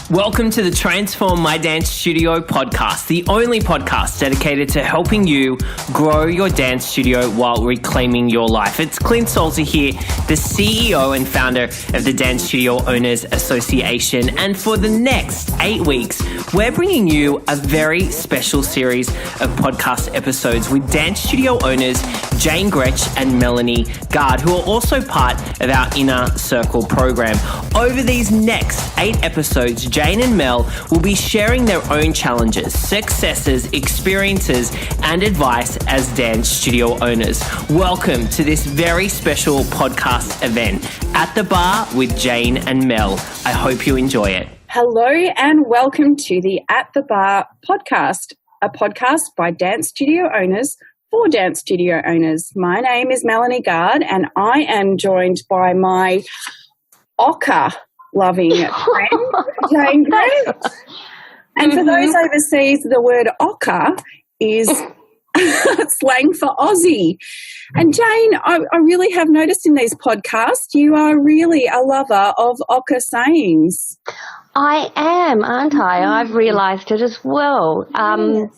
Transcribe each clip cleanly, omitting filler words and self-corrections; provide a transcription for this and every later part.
Welcome to the Transform My Dance Studio podcast, the only podcast dedicated to helping you grow your dance studio while reclaiming your life. It's Clint Salzer here, the CEO and founder of the Dance Studio Owners Association. And for the next 8 weeks, we're bringing you a very special series of podcast episodes with dance studio owners Jane Gretsch and Melanie Gard, who are also part of our Inner Circle program. Over these next 8 episodes, Jane and Mel will be sharing their own challenges, successes, experiences, and advice as dance studio owners. Welcome to this very special podcast event, At the Bar with Jane and Mel. I hope you enjoy it. Hello and welcome to the At the Bar podcast, a podcast by dance studio owners for dance studio owners. My name is Melanie Gard and I am joined by my ochre-loving friend, Jane Gretsch. And for those overseas, the word ochre is slang for Aussie. And Jane, I really have noticed in these podcasts, you are really a lover of ochre sayings. I am, aren't I? I've realised it as well. Yes.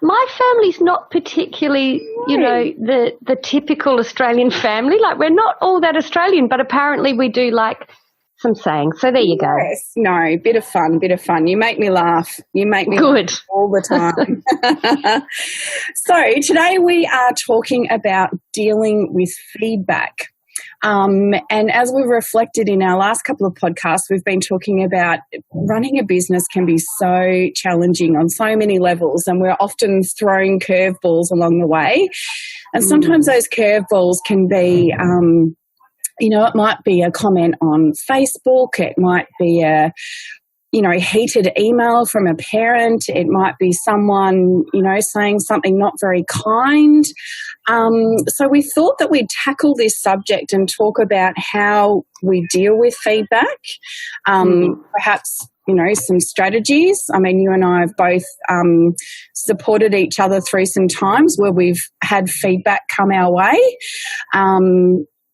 My family's not particularly, the typical Australian family. Like, we're not all that Australian, but apparently we do like some sayings. So there you go. Yes, no, bit of fun. You make me laugh. You make me Good. laugh all the time. So today we are talking about dealing with feedback. And as we've reflected in our last couple of podcasts, we've been talking about running a business can be so challenging on so many levels, and we're often throwing curveballs along the way. And sometimes those curveballs can be, it might be a comment on Facebook, it might be a heated email from a parent. It might be someone, saying something not very kind. So we thought that we'd tackle this subject and talk about how we deal with feedback, perhaps, some strategies. I mean, you and I have both supported each other through some times where we've had feedback come our way.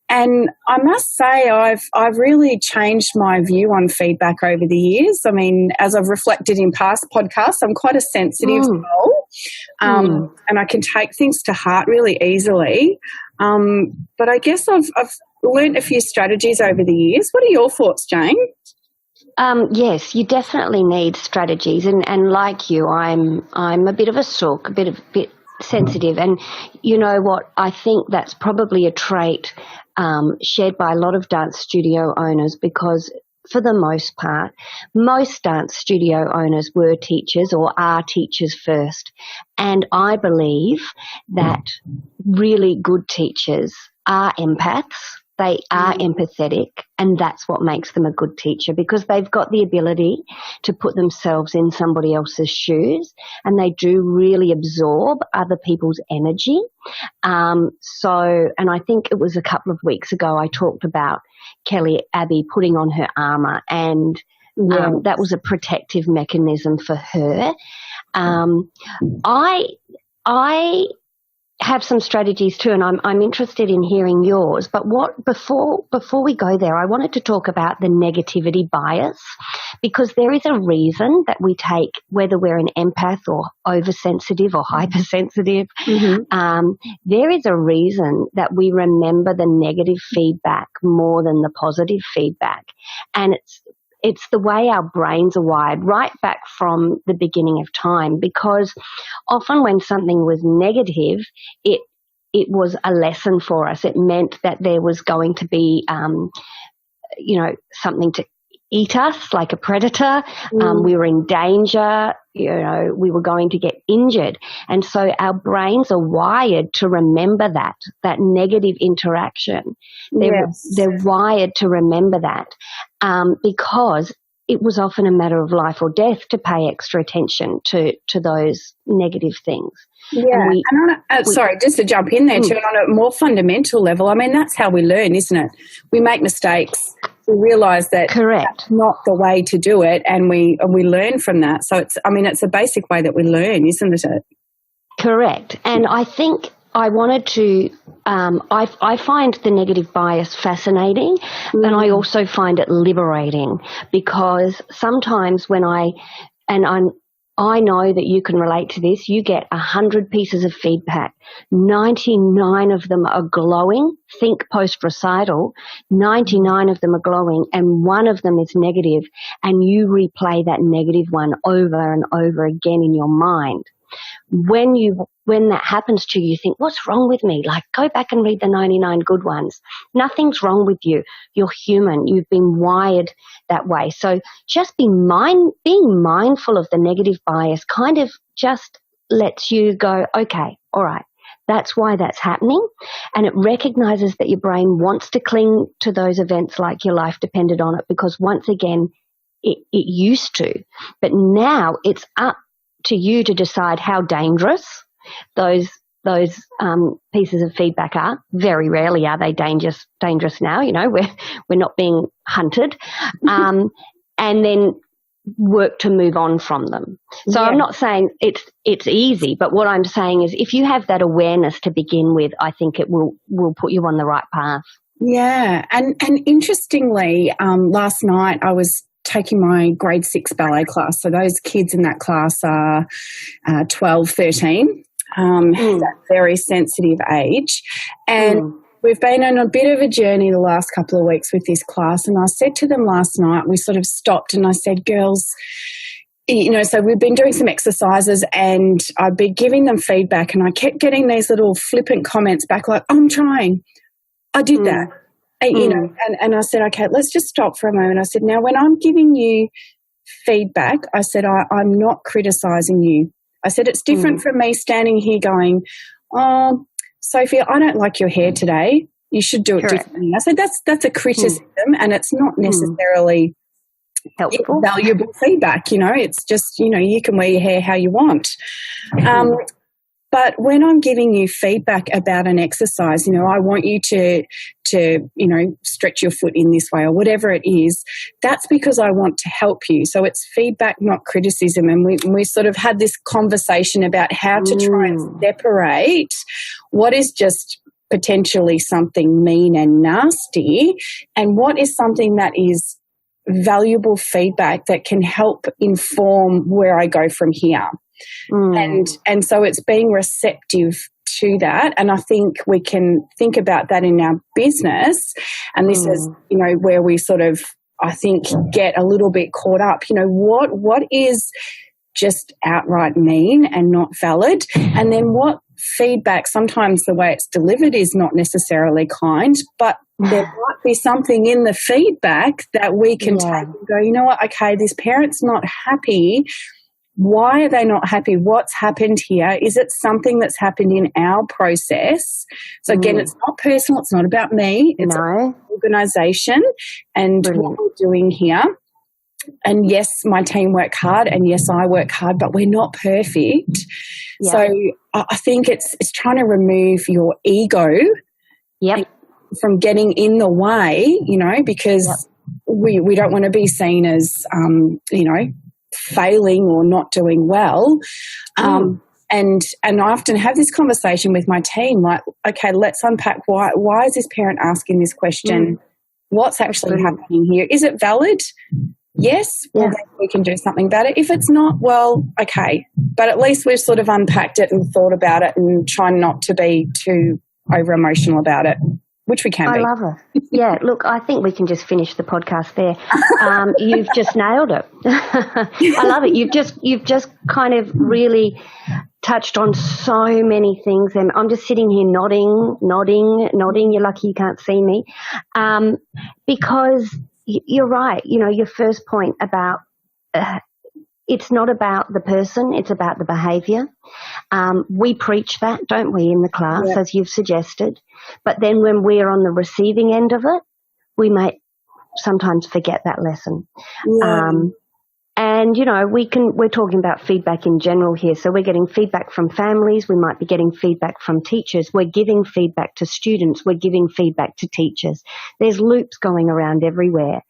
And I must say I've really changed my view on feedback over the years. I mean, as I've reflected in past podcasts, I'm quite a sensitive soul, and I can take things to heart really easily. But I guess I've learned a few strategies over the years. What are your thoughts, Jane? Yes, you definitely need strategies, and like you, I'm a bit of a sook, a bit sensitive, and you know what? I think that's probably a trait shared by a lot of dance studio owners, because for the most part, most dance studio owners were teachers or are teachers first. And I believe that really good teachers are empaths. They are empathetic, and that's what makes them a good teacher, because they've got the ability to put themselves in somebody else's shoes, and they do really absorb other people's energy. And I think it was a couple of weeks ago I talked about Kelly Abbey putting on her armour, and that was a protective mechanism for her. I have some strategies too, and I'm interested in hearing yours. But before we go there, I wanted to talk about the negativity bias, because there is a reason that we take, whether we're an empath or oversensitive or hypersensitive, there is a reason that we remember the negative feedback more than the positive feedback, and it's the way our brains are wired right back from the beginning of time, because often when something was negative, it was a lesson for us. It meant that there was going to be, something to eat us, like a predator. We were in danger. We were going to get injured. And so our brains are wired to remember that negative interaction. They're wired to remember that because it was often a matter of life or death to pay extra attention to those negative things. Yeah, sorry, just to jump in there too, on a more fundamental level, I mean, that's how we learn, isn't it? We make mistakes, we realise that that's not the way to do it, and we learn from that. So it's a basic way that we learn, isn't it? Correct. And I think I wanted to, I find the negative bias fascinating, and I also find it liberating, because sometimes when I know that you can relate to this, you get 100 pieces of feedback. 99 of them are glowing. Think post-recital. 99 of them are glowing, and one of them is negative, and you replay that negative one over and over again in your mind. When that happens to you, you think, what's wrong with me? Like, go back and read the 99 good ones. Nothing's wrong with you. You're human. You've been wired that way. So just being mindful of the negative bias kind of just lets you go, okay, all right, that's why that's happening. And it recognizes that your brain wants to cling to those events like your life depended on it, because once again, it used to. But now it's up to you to decide how dangerous those pieces of feedback are. Very rarely are they dangerous now. You know, we're not being hunted, and then work to move on from them. So I'm not saying it's easy, but what I'm saying is, if you have that awareness to begin with, I think it will put you on the right path. Yeah, and interestingly, last night I was taking my grade 6 ballet class. So those kids in that class are 12, 13, that very sensitive age. And we've been on a bit of a journey the last couple of weeks with this class. And I said to them last night, we sort of stopped and I said, girls, you know, so we've been doing some exercises and I've been giving them feedback, and I kept getting these little flippant comments back like, I'm trying. I did that. You know, and I said, okay, let's just stop for a moment. I said, now when I'm giving you feedback, I said, I'm not criticizing you. I said, it's different from me standing here going, oh, Sophia, I don't like your hair today. You should do it differently. I said, that's a criticism, and it's not necessarily helpful, valuable feedback. You know, it's just, you know, you can wear your hair how you want. But when I'm giving you feedback about an exercise, you know, I want you to you know, stretch your foot in this way or whatever it is, that's because I want to help you. So it's feedback, not criticism. And we sort of had this conversation about how to try and separate what is just potentially something mean and nasty and what is something that is valuable feedback that can help inform where I go from here. And so it's being receptive to that, and I think we can think about that in our business, and this is, you know, where we sort of, I think, get a little bit caught up. You know, what is just outright mean and not valid, and then what feedback, sometimes the way it's delivered is not necessarily kind, but there might be something in the feedback that we can take and go, you know what, okay, this parent's not happy. Why are they not happy? What's happened here? Is it something that's happened in our process? So again, it's not personal. It's not about me. It's an organisation and what we're doing here. And yes, my team work hard, and yes, I work hard, but we're not perfect. Yeah. So I think it's trying to remove your ego from getting in the way, you know, because we don't want to be seen as, you know, failing or not doing well. And I often have this conversation with my team, like, okay, let's unpack why is this parent asking this question? What's actually happening here? Is it valid? Yes, well, then we can do something about it. If it's not, well, okay. But at least we've sort of unpacked it and thought about it and try not to be too over-emotional about it, which we can be. I love it. Yeah, look, I think we can just finish the podcast there. You've just nailed it. I love it. You've just kind of really touched on so many things, and I'm just sitting here nodding. You're lucky you can't see me, because you're right. You know, your first point about it's not about the person, it's about the behaviour. We preach that, don't we, in the class, as you've suggested. But then when we're on the receiving end of it, we may sometimes forget that lesson. And, you know, we're talking about feedback in general here. So we're getting feedback from families. We might be getting feedback from teachers. We're giving feedback to students. We're giving feedback to teachers. There's loops going around everywhere.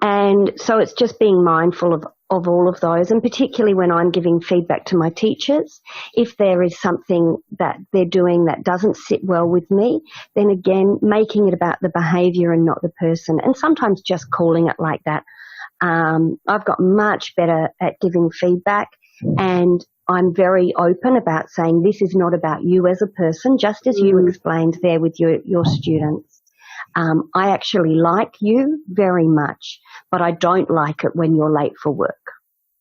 And so it's just being mindful of all of those, and particularly when I'm giving feedback to my teachers. If there is something that they're doing that doesn't sit well with me, then again, making it about the behaviour and not the person, and sometimes just calling it like that. I've got much better at giving feedback, and I'm very open about saying this is not about you as a person, just as you explained there with your students. I actually like you very much, but I don't like it when you're late for work.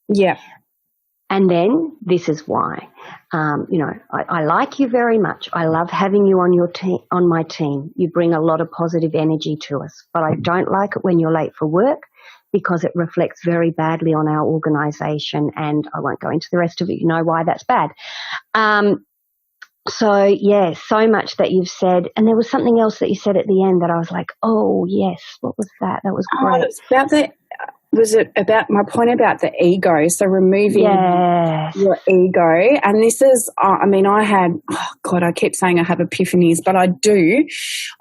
Yeah. And then this is why. I like you very much. I love having you on my team. You bring a lot of positive energy to us, but I don't like it when you're late for work, because it reflects very badly on our organisation, and I won't go into the rest of it. You know why that's bad. So, yeah, so much that you've said. And there was something else that you said at the end that I was like, oh, yes, what was that? That was great. Was it about my point about the ego? So removing your ego. And this is, I keep saying I have epiphanies, but I do.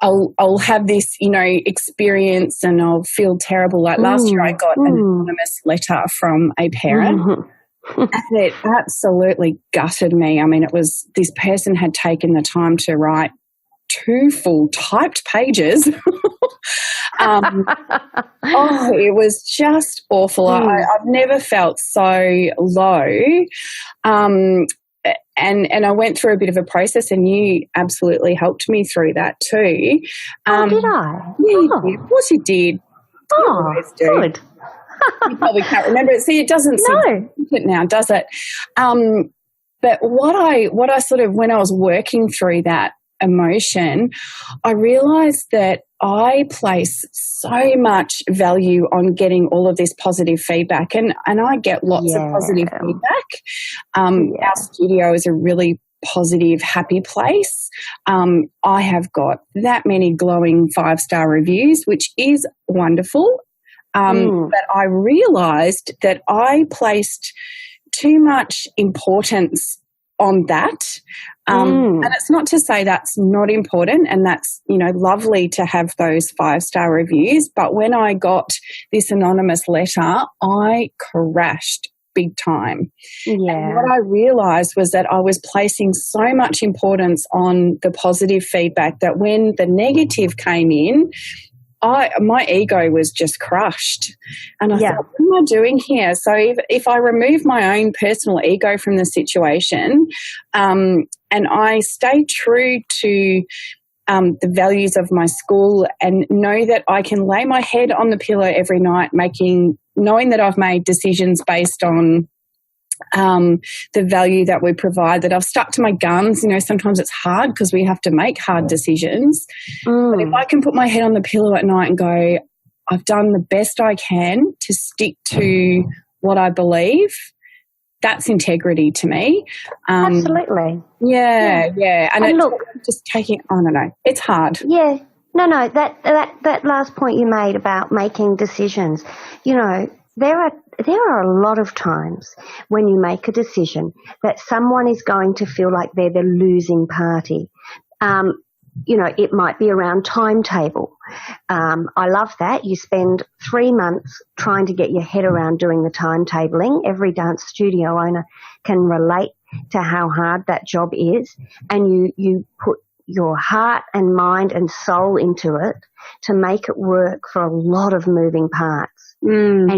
I'll have this, experience, and I'll feel terrible. Like last year I got an anonymous letter from a parent. And it absolutely gutted me. I mean, it was, this person had taken the time to write 2 full typed pages. It was just awful. I've never felt so low. And I went through a bit of a process, and you absolutely helped me through that too. Did I? Yeah, of course you did. You always do. Good. You probably can't remember it. See, it doesn't seem it now, does it? But what I sort of, when I was working through that emotion, I realised that I place so much value on getting all of this positive feedback, and I get lots of positive feedback. Our studio is a really positive, happy place. I have got that many glowing 5-star reviews, which is wonderful. But I realised that I placed too much importance on that. And it's not to say that's not important, and that's, lovely to have those 5-star reviews. But when I got this anonymous letter, I crashed big time. Yeah. And what I realised was that I was placing so much importance on the positive feedback that when the negative came in, my ego was just crushed. And I thought, what am I doing here? So if I remove my own personal ego from the situation, and I stay true to the values of my school, and know that I can lay my head on the pillow every night, knowing that I've made decisions based on the value that we provide, that I've stuck to my guns. Sometimes it's hard because we have to make hard decisions. But if I can put my head on the pillow at night and go, I've done the best I can to stick to what I believe, that's integrity to me. Absolutely. Yeah. And look, just taking, I don't know, it's hard. Yeah. No, that last point you made about making decisions, there are a lot of times when you make a decision that someone is going to feel like they're the losing party. It might be around timetable. I love that. You spend 3 months trying to get your head around doing the timetabling. Every dance studio owner can relate to how hard that job is, and you put your heart and mind and soul into it to make it work for a lot of moving parts. And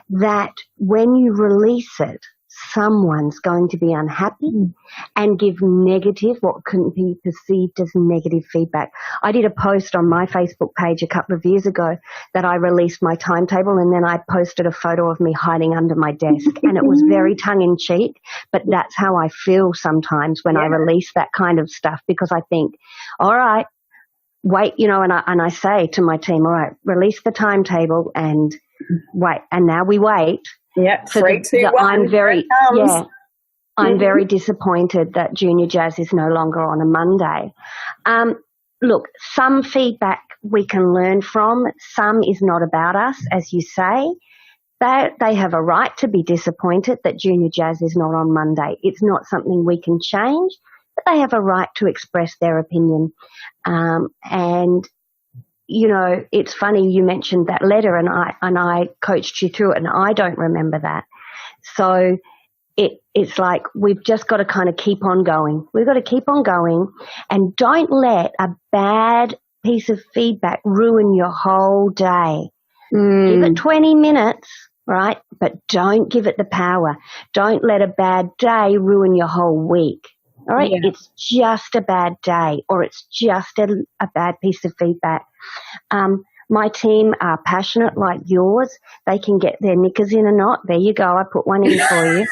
that when you release it, someone's going to be unhappy and give what can be perceived as negative feedback. I did a post on my Facebook page a couple of years ago that I released my timetable, and then I posted a photo of me hiding under my desk, and it was very tongue-in-cheek, but that's how I feel sometimes when I release that kind of stuff, because I think, all right, wait, and I say to my team, all right, release the timetable and wait. And now we wait. Yeah, 3, 2, 1. I'm very disappointed that Junior Jazz is no longer on a Monday. Look, some feedback we can learn from, some is not about us, as you say. They have a right to be disappointed that Junior Jazz is not on Monday. It's not something we can change, but they have a right to express their opinion. And you know, it's funny you mentioned that letter, and I coached you through it, and I don't remember that. So it's like we've just got to kind of keep on going. We've got to keep on going, and don't let a bad piece of feedback ruin your whole day. Give it 20 minutes, right? But don't give it the power. Don't let a bad day ruin your whole week. All right? Yeah. It's just a bad day, or it's just a bad piece of feedback. My team are passionate like yours. They can get their knickers in a knot. There you go. I put one in for you.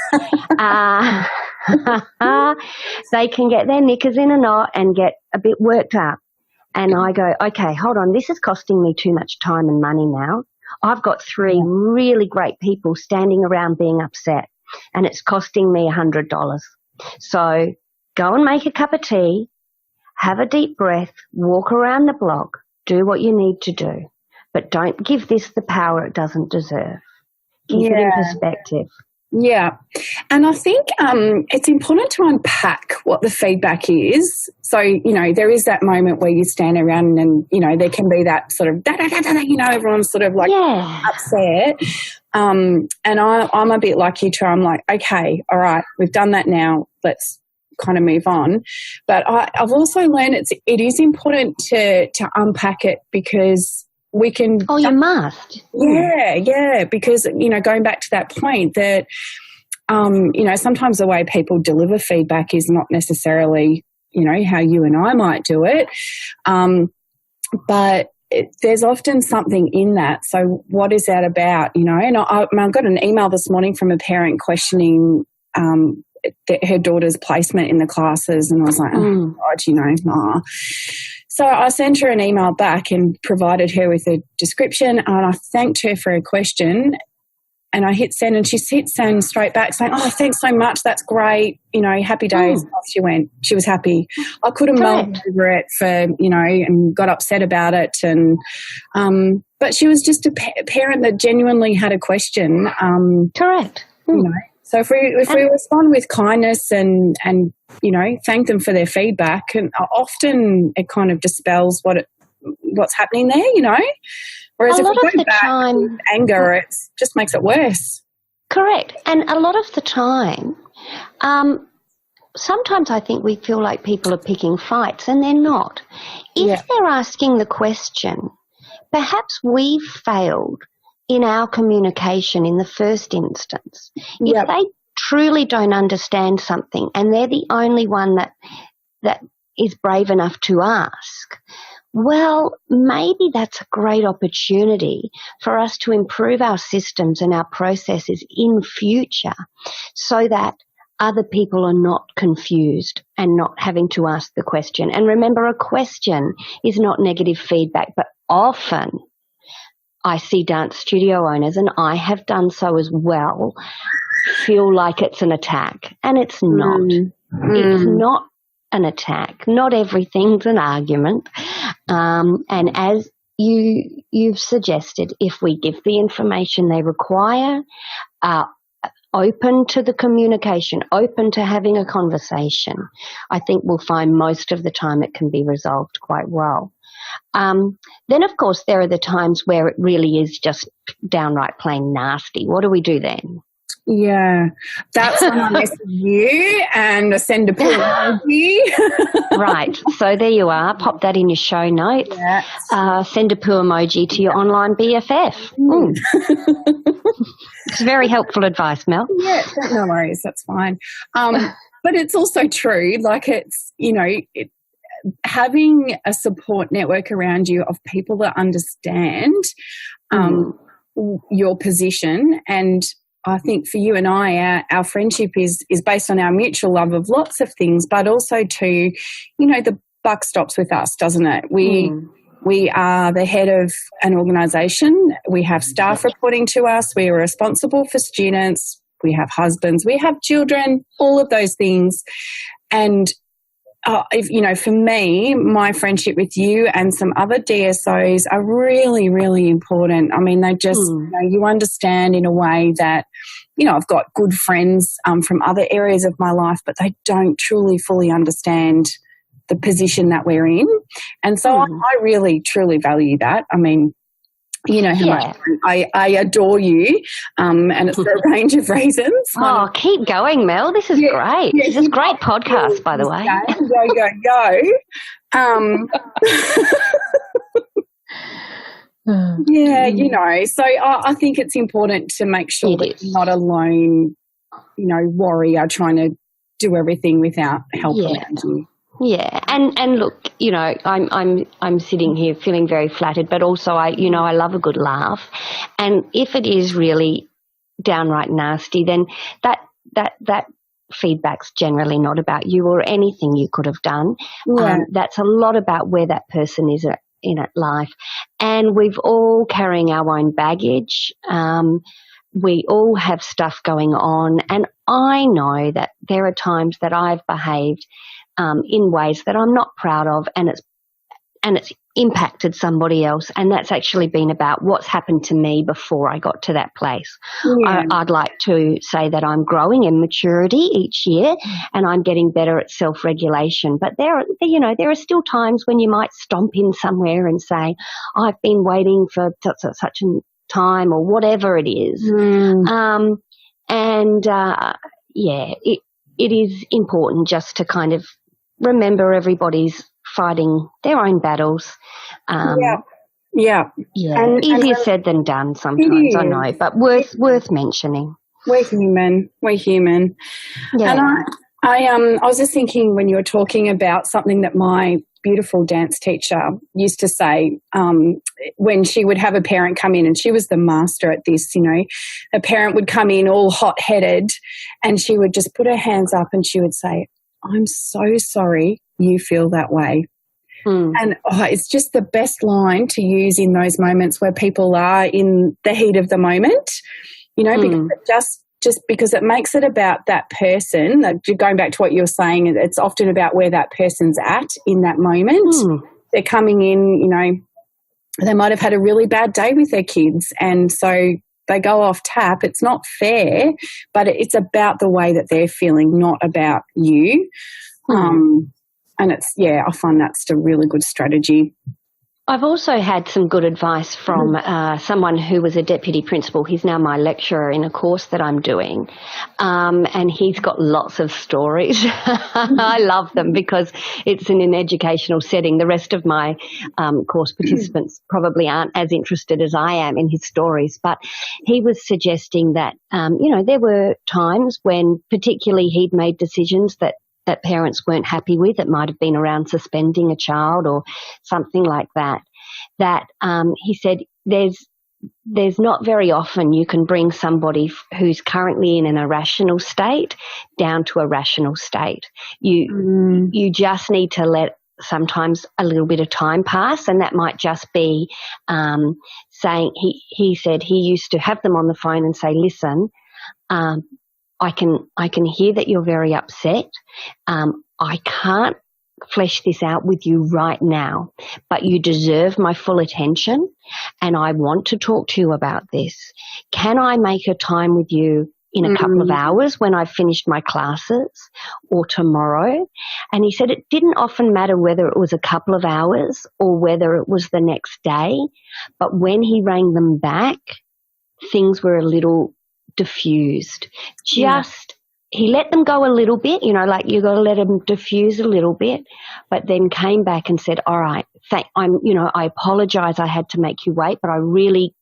They can get their knickers in a knot and get a bit worked up. And I go, okay, hold on. This is costing me too much time and money now. I've got 3 really great people standing around being upset, and it's costing me $100. So go and make a cup of tea, have a deep breath, walk around the block, do what you need to do, but don't give this the power it doesn't deserve. Keep it in perspective. Yeah. And I think it's important to unpack what the feedback is. So, you know, there is that moment where you stand around and, you know, there can be that sort of, you know, everyone's sort of like upset. And I'm a bit like you too. I'm like, okay, all right, we've done that now. Let's kind of move on. But I've also learned it is important to unpack it, because we can. Oh, you must. Yeah, because, you know, going back to that point that, you know, sometimes the way people deliver feedback is not necessarily, you know, how you and I might do it. But there's often something in that. So what is that about, you know? And I got an email this morning from a parent questioning her daughter's placement in the classes, and I was like, oh, God, you know, nah. So I sent her an email back and provided her with a description, and I thanked her for her question, and I hit send, and she hit send straight back saying, oh, thanks so much, that's great, you know, happy days. Off she went. She was happy. I could have mulled over it for, you know, and got upset about it, and but she was just a parent that genuinely had a question. Correct. You know. So if we respond with kindness and you know, thank them for their feedback, and often it kind of dispels what's happening there, you know. Whereas if we go back with anger, it just makes it worse. Correct. And a lot of the time, sometimes I think we feel like people are picking fights, and they're not. If they're asking the question, perhaps we've failed in our communication in the first instance. If they truly don't understand something and they're the only one that is brave enough to ask, well, maybe that's a great opportunity for us to improve our systems and our processes in future, so that other people are not confused and not having to ask the question. And remember, a question is not negative feedback, but often I see dance studio owners, and I have done so as well, feel like it's an attack. And it's not. It's not an attack. Not everything's an argument. And as you've suggested, if we give the information they require, open to the communication, open to having a conversation, I think we'll find most of the time it can be resolved quite well. Then, of course, there are the times where it really is just downright plain nasty. What do we do then? Yeah, that's when I message you and send a poo emoji. Right. So there you are. Pop that in your show notes. Yeah. Send a poo emoji to your online BFF. It's very helpful advice, Mel. Yeah, no worries. That's fine. But it's also true. Like, it's, you know, having a support network around you of people that understand your position. And I think for you and I, our friendship is based on our mutual love of lots of things, but also to, you know, the buck stops with us, doesn't it? We are the head of an organisation. We have staff reporting to us. We are responsible for students. We have husbands. We have children, all of those things. And you know, for me, my friendship with you and some other DSOs are really, really important. I mean, they just, you know, you understand in a way that, you know, I've got good friends from other areas of my life, but they don't truly fully understand the position that we're in. And so I really, truly value that. I mean, you know how much I adore you, and it's for a range of reasons. Oh, keep going, Mel. This is great. This is a great podcast, by the way. Go. Yeah, you know, so I think it's important to make sure that you're not alone, you know, warrior trying to do everything without help around you. Yeah, and look, you know, I'm sitting here feeling very flattered, but also I love a good laugh, and if it is really downright nasty, then that feedback's generally not about you or anything you could have done. Yeah. That's a lot about where that person is in life, and we've all carrying our own baggage. We all have stuff going on, and I know that there are times that I've behaved in ways that I'm not proud of, and it's impacted somebody else, and that's actually been about what's happened to me before I got to that place. Yeah. I'd like to say that I'm growing in maturity each year, and I'm getting better at self-regulation. But there are still times when you might stomp in somewhere and say, "I've been waiting for such a time," or whatever it is. It is important just to kind of remember everybody's fighting their own battles. Easier said than done sometimes, I know, but worth mentioning. We're human. Yeah. And I was just thinking when you were talking about something that my beautiful dance teacher used to say when she would have a parent come in, and she was the master at this, you know, a parent would come in all hot-headed and she would just put her hands up and she would say, "I'm so sorry you feel that way." And it's just the best line to use in those moments where people are in the heat of the moment, you know, because it just because it makes it about that person. Going back to what you were saying, it's often about where that person's at in that moment. They're coming in, you know, they might have had a really bad day with their kids, and so they go off tap. It's not fair, but it's about the way that they're feeling, not about you. And I find that's a really good strategy. I've also had some good advice from someone who was a deputy principal. He's now my lecturer in a course that I'm doing, and he's got lots of stories. I love them because it's in an educational setting. The rest of my course participants probably aren't as interested as I am in his stories, but he was suggesting that, there were times when particularly he'd made decisions that parents weren't happy with. It might have been around suspending a child or something like that. He said there's not very often you can bring somebody who's currently in an irrational state down to a rational state. You just need to let sometimes a little bit of time pass, and that might just be saying, he said he used to have them on the phone and say, "Listen, I can hear that you're very upset. I can't flesh this out with you right now, but you deserve my full attention, and I want to talk to you about this. Can I make a time with you in a couple of hours when I've finished my classes, or tomorrow?" And he said it didn't often matter whether it was a couple of hours or whether it was the next day, but when he rang them back, things were a little diffused. He let them go a little bit, like you got to let them diffuse a little bit, but then came back and said, "All right, I apologize I had to make you wait, but I really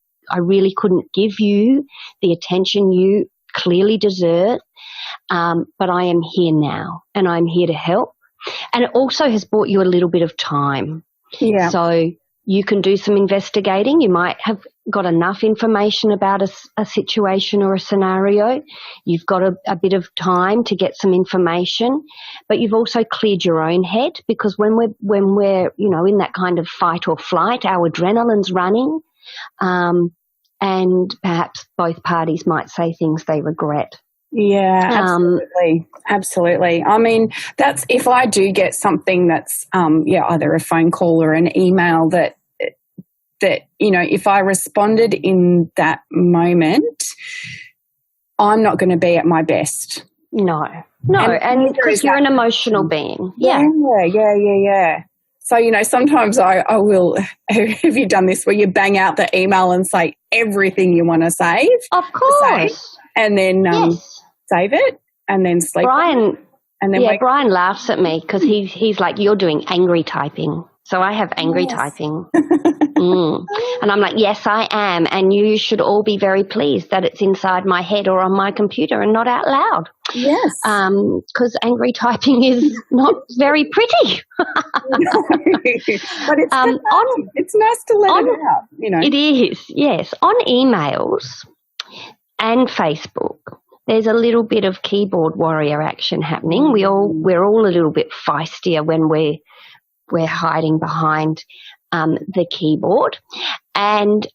couldn't give you the attention you clearly deserve, but I am here now and I'm here to help." And it also has bought you a little bit of time. Yeah. So you can do some investigating. You might have got enough information about a situation or a scenario. You've got a bit of time to get some information, but you've also cleared your own head, because when we're in that kind of fight or flight, our adrenaline's running, and perhaps both parties might say things they regret. Yeah, absolutely. I mean, that's if I do get something that's either a phone call or an email that if I responded in that moment, I'm not going to be at my best. No. No, and because you're an emotional being. Yeah. So, sometimes I will, have you done this where you bang out the email and say everything you want to save? Of course. And then save it and then sleep. Brian, and then Brian laughs at me because he's like, you're doing angry typing. So I have angry typing. And I'm like, yes, I am. And you should all be very pleased that it's inside my head or on my computer and not out loud. Yes. Because angry typing is not very pretty. But it's nice to let it out, It is, yes. On emails and Facebook, there's a little bit of keyboard warrior action happening. We're all a little bit feistier when we're hiding behind the keyboard. And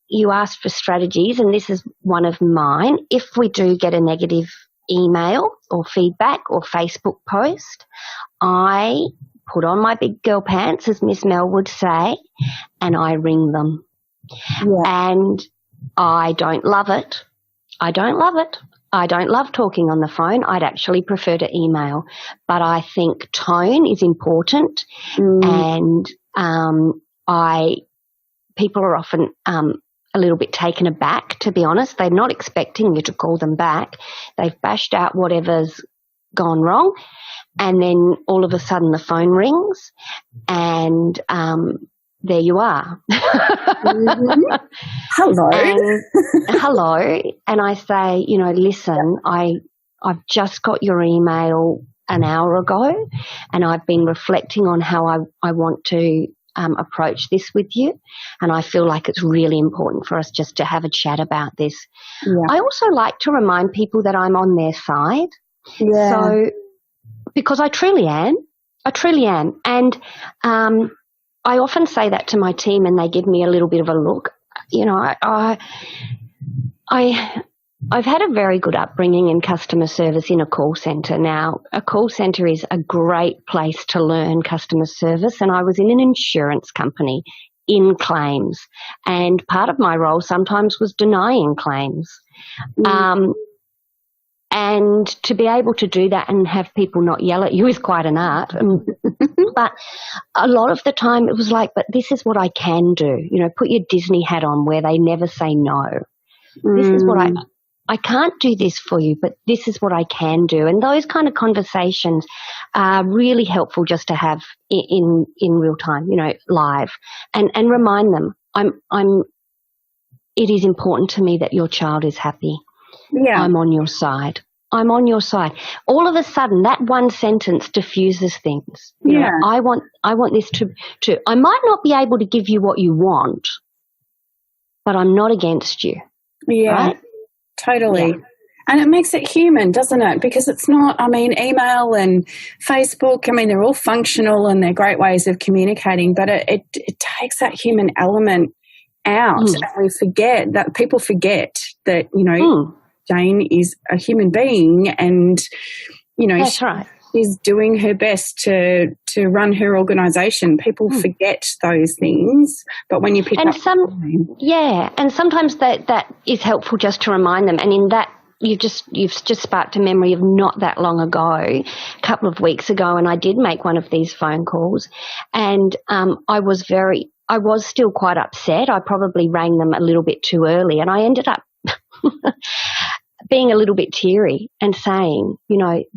you asked for strategies, and this is one of mine. If we do get a negative email or feedback or Facebook post, I put on my big girl pants, as Miss Mel would say, and I ring them. Yeah. And I don't love it. I don't love talking on the phone. I'd actually prefer to email. But I think tone is important, and people are often a little bit taken aback, to be honest. They're not expecting you to call them back. They've bashed out whatever's gone wrong, and then all of a sudden the phone rings, and there you are. Hello. And I say, listen, I've just got your email an hour ago, and I've been reflecting on how I want to approach this with you, and I feel like it's really important for us just to have a chat about this. Yeah. I also like to remind people that I'm on their side. Yeah. So, because I truly am. And I often say that to my team, and they give me a little bit of a look. I've had a very good upbringing in customer service in a call centre. Now, a call centre is a great place to learn customer service, and I was in an insurance company in claims, and part of my role sometimes was denying claims. And to be able to do that and have people not yell at you is quite an art. But a lot of the time it was like, but this is what I can do. Put your Disney hat on where they never say no. This is what I can't do this for you, but this is what I can do. And those kind of conversations are really helpful just to have in real time, live, and remind them it is important to me that your child is happy. Yeah. I'm on your side. All of a sudden, that one sentence diffuses things. I want this to, I might not be able to give you what you want, but I'm not against you. Yeah, right? Totally. Yeah. And it makes it human, doesn't it? Because it's not, email and Facebook, they're all functional and they're great ways of communicating, but it takes that human element out. And we forget that, people forget that, Jane is a human being, and that's right. She's doing her best to run her organisation. People forget those things, but when you pick up, and sometimes that is helpful just to remind them. And in that, you've just sparked a memory of not that long ago, a couple of weeks ago, and I did make one of these phone calls, and I was still quite upset. I probably rang them a little bit too early, and I ended up being a little bit teary and saying,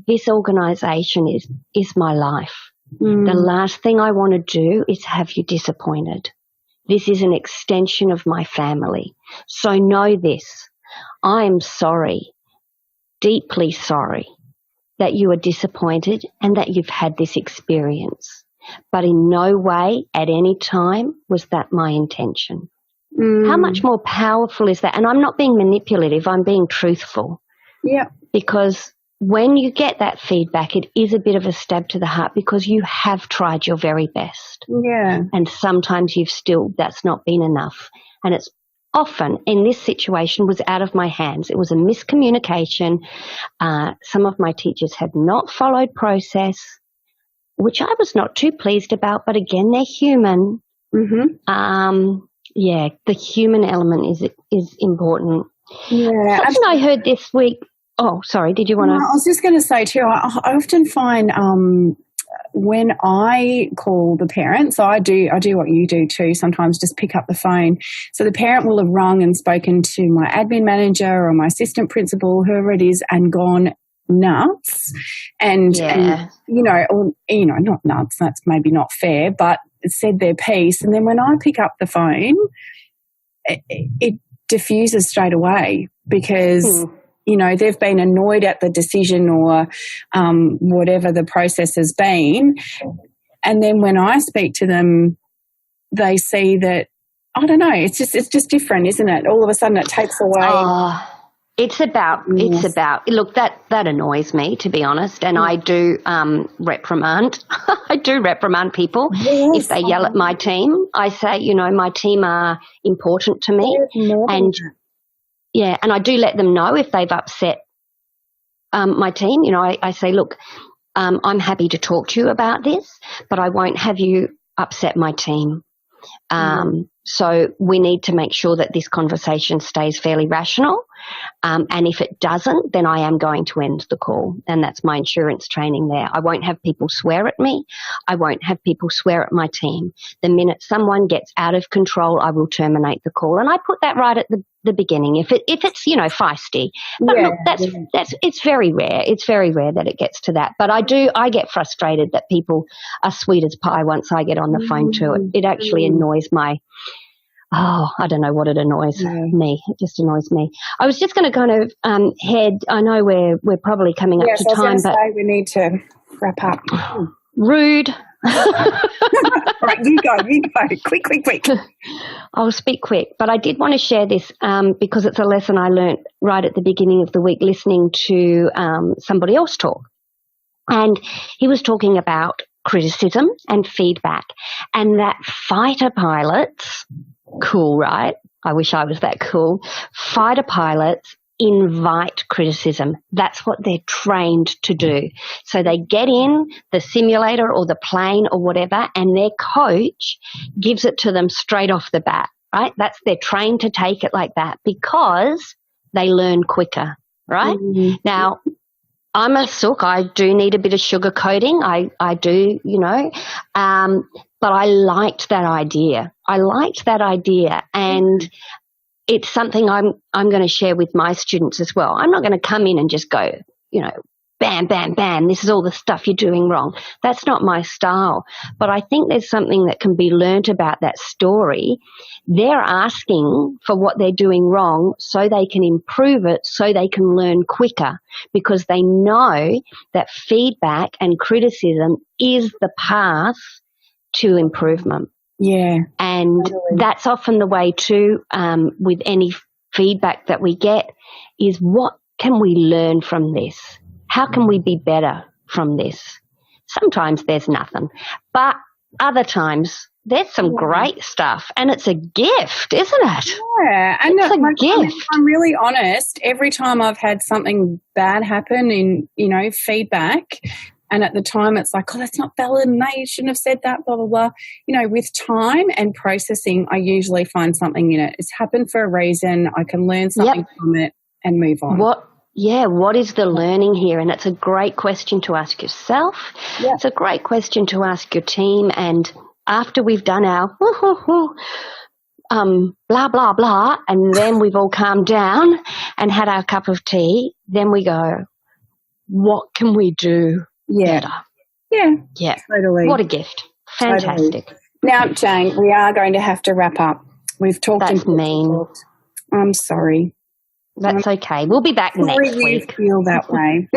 this organisation is my life. The last thing I want to do is have you disappointed. This is an extension of my family. So know this, I am sorry, deeply sorry, that you are disappointed and that you've had this experience. But in no way at any time was that my intention. How much more powerful is that? And I'm not being manipulative, I'm being truthful. Yeah. Because when you get that feedback, it is a bit of a stab to the heart, because you have tried your very best. Yeah. And sometimes that's not been enough. And it's often, in this situation, was out of my hands. It was a miscommunication. Some of my teachers had not followed process, which I was not too pleased about, but again, they're human. The human element is important. Yeah. Something I heard this week, Oh, sorry. Did you want to? I was just going to say too, I often find when I call the parent, so I do what you do too, sometimes just pick up the phone. So the parent will have rung and spoken to my admin manager or my assistant principal, whoever it is, and gone nuts. And not nuts, that's maybe not fair, but said their piece. And then when I pick up the phone, it diffuses straight away because they've been annoyed at the decision or whatever the process has been. And then when I speak to them, they see that, I don't know, it's just different, isn't it? All of a sudden it takes away. It's about, look, that annoys me, to be honest. And I do reprimand. I do reprimand people if they yell at my team. I say, my team are important to me. And and I do let them know if they've upset my team. I say, look, I'm happy to talk to you about this, but I won't have you upset my team. So we need to make sure that this conversation stays fairly rational. And if it doesn't, then I am going to end the call. And that's my insurance training there. I won't have people swear at me. I won't have people swear at my team. The minute someone gets out of control, I will terminate the call. And I put that right at the beginning. If it's feisty. But look, it's very rare. It's very rare that it gets to that. But I get frustrated that people are sweet as pie once I get on the phone to it. It actually annoys I don't know what it annoys me. It just annoys me. I was just going to kind of head. I know we're probably coming up to time, but we need to wrap up. Rude. Right, you go. Quick. I'll speak quick, but I did want to share this because it's a lesson I learnt right at the beginning of the week listening to somebody else talk. And he was talking about criticism and feedback, and that fighter pilots, cool, right? I wish I was that cool. Fighter pilots invite criticism. That's what they're trained to do. So they get in the simulator or the plane or whatever, and their coach gives it to them straight off the bat, right? They're trained to take it like that because they learn quicker, right? Mm-hmm. Now, I'm a sook. I do need a bit of sugar coating. I do, but I liked that idea. And it's something I'm going to share with my students as well. I'm not going to come in and just go, bam, bam, bam, this is all the stuff you're doing wrong. That's not my style. But I think there's something that can be learnt about that story. They're asking for what they're doing wrong so they can improve it, so they can learn quicker, because they know that feedback and criticism is the path to improvement. Yeah. And that's often the way too, with any feedback that we get, is what can we learn from this? How can we be better from this? Sometimes there's nothing, but other times there's some great stuff, and it's a gift, isn't it? Yeah, and it's a gift. I'm really honest. Every time I've had something bad happen in, feedback, and at the time it's like, oh, that's not valid, and they shouldn't have said that, blah, blah, blah. With time and processing, I usually find something in it. It's happened for a reason. I can learn something from it and move on. What is the learning here? And it's a great question to ask yourself. Yeah. It's a great question to ask your team. And after we've done our blah, blah, blah, and then we've all calmed down and had our cup of tea, then we go, what can we do better? Yeah, totally. What a gift. Fantastic. Totally. Now, Jane, we are going to have to wrap up. We've talked. That's mean. I'm sorry. That's okay. We'll be back next week. Feel that way.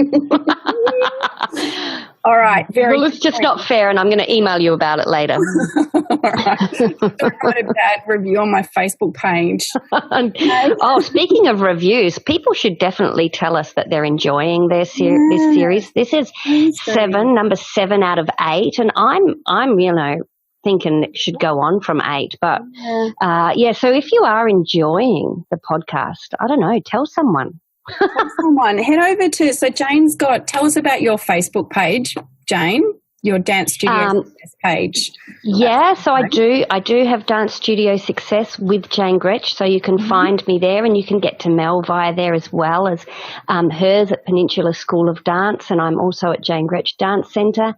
All right. Well, it's just not fair, and I'm going to email you about it later. All right. Don't write a bad review on my Facebook page. Oh, speaking of reviews, people should definitely tell us that they're enjoying this series. This is number 7 out of 8, and I'm thinking it should go on from 8. But so if you are enjoying the podcast, I don't know, tell someone. Head over to, so Jane's tell us about your Facebook page, Jane. your dance studio page? Yeah, so I do have Dance Studio Success with Jane Gretsch, so you can find me there, and you can get to Mel via there as well as hers at Peninsula School of Dance, and I'm also at Jane Gretsch Dance Centre.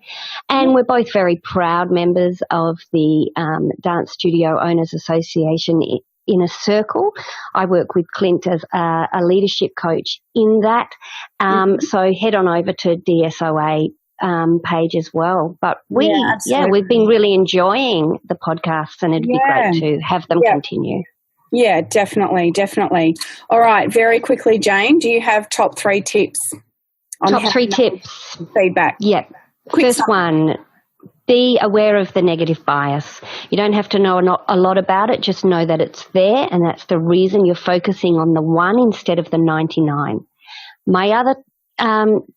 And we're both very proud members of the Dance Studio Owners Association Inner Circle. I work with Clint as a leadership coach in that. So head on over to DSOA page as well. But we've been really enjoying the podcasts, and it'd be great to have them continue. Yeah, definitely. All right, very quickly, Jane, do you have top 3 tips? Top 3 tips. Feedback. Yeah. First one, be aware of the negative bias. You don't have to know a lot about it, just know that it's there, and that's the reason you're focusing on the 1 instead of the 99. My other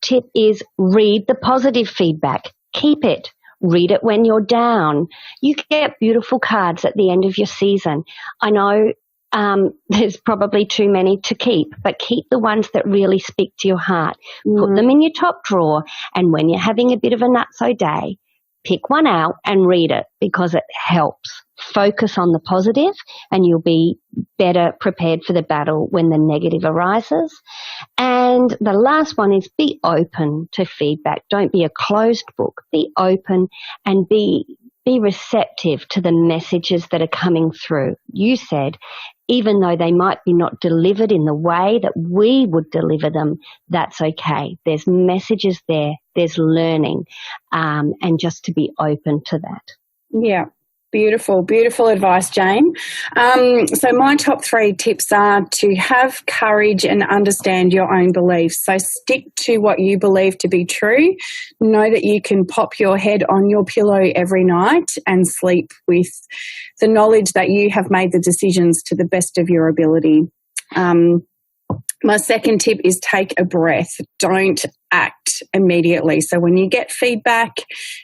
tip is read the positive feedback. Keep it. Read it when you're down. You get beautiful cards at the end of your season. I know there's probably too many to keep, but keep the ones that really speak to your heart. Put them in your top drawer, and when you're having a bit of a nutso day, pick one out and read it, because it helps. Focus on the positive, and you'll be better prepared for the battle when the negative arises. And the last one is be open to feedback. Don't be a closed book. Be open and be receptive to the messages that are coming through. You said, even though they might be not delivered in the way that we would deliver them, that's okay. There's messages there. There's learning, and just to be open to that. Yeah. Beautiful advice, Jane. So my top 3 tips are to have courage and understand your own beliefs. So stick to what you believe to be true. Know that you can pop your head on your pillow every night and sleep with the knowledge that you have made the decisions to the best of your ability. My second tip is take a breath. Don't act immediately. So when you get feedback,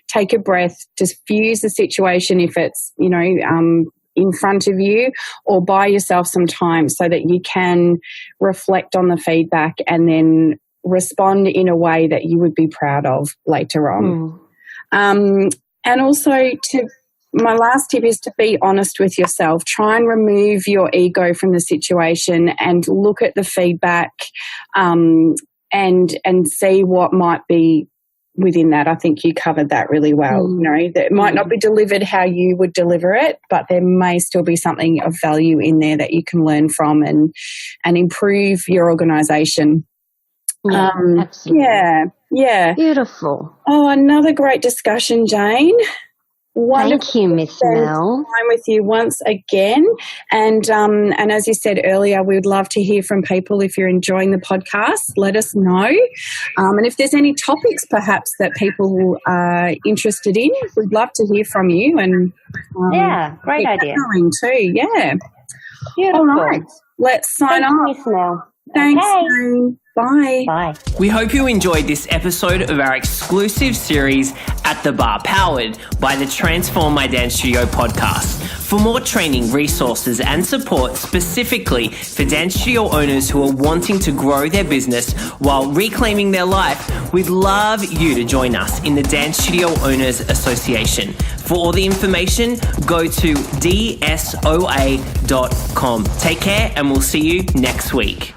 take a breath, diffuse the situation if it's, in front of you, or buy yourself some time so that you can reflect on the feedback and then respond in a way that you would be proud of later on. And also my last tip is to be honest with yourself. Try and remove your ego from the situation and look at the feedback and see what might be within that. I think you covered that really well. That it might not be delivered how you would deliver it, but there may still be something of value in there that you can learn from and improve your organisation. Absolutely. Yeah. Beautiful. Oh, another great discussion, Jane. Wonderful. Thank you, Miss Mel. Time with you once again, and as you said earlier, we would love to hear from people. If you're enjoying the podcast, let us know, and if there's any topics perhaps that people are interested in, we'd love to hear from you. And great idea too. Yeah, beautiful. All right, let's sign off. Miss Mel. Thanks. Okay. Bye. We hope you enjoyed this episode of our exclusive series At the Bar, powered by the Transform My Dance Studio podcast. For more training, resources and support specifically for dance studio owners who are wanting to grow their business while reclaiming their life, we'd love you to join us in the Dance Studio Owners Association. For all the information, go to dsoa.com. Take care, and we'll see you next week.